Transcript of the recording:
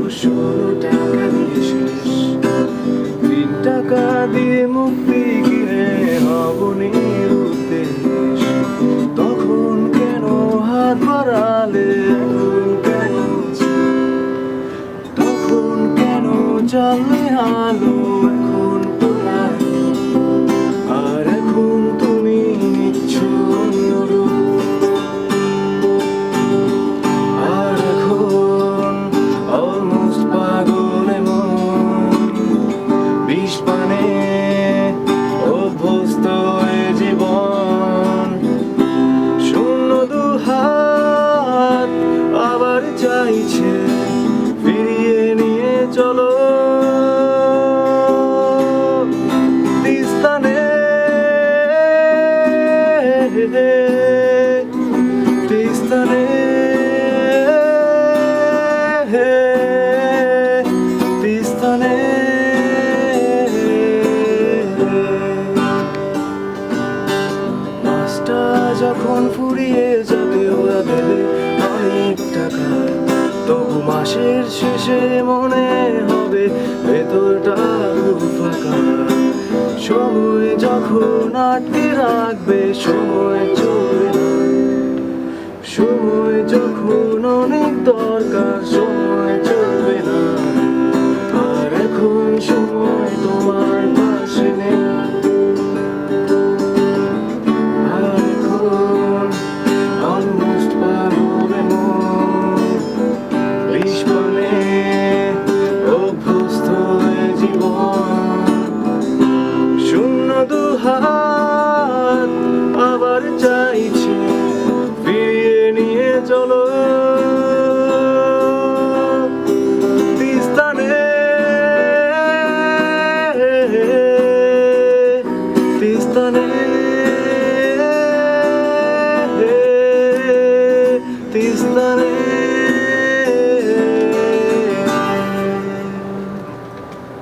16 টাকা দিয়ে শেষ। 3 টাকা দিয়ে মুক্তি কিনে হব নিরুদ্দেশ। তখন কেন হাত বাড়ালে, এখন কেন, তখন কেন জ্বলে আলো, এখন তোমার, আর এখন তুমি নিচ্ছ অন্য রূপ। আর এখন অলমোস্ট পাগল এমন, বিষ পানে অভ্যস্ত এ জীবন। শূন্য দুহাত আবার চাইছে ফিরিয়ে নিয়ে চলো। তিস্তানে, তিস্তানে, তিস্তানে। মাছটা যখন ফুরিয়ে যাবে ওরা দেবে অনেক টাকা, তবু মাসের শেষে মনে হবে ভেতরটা ফাঁকা। সময় যখন আটকে রাখবে সময় চলবে না, সময় যখন অনেক দরকার সময় চলবে না। আর এখন সময় তোমার।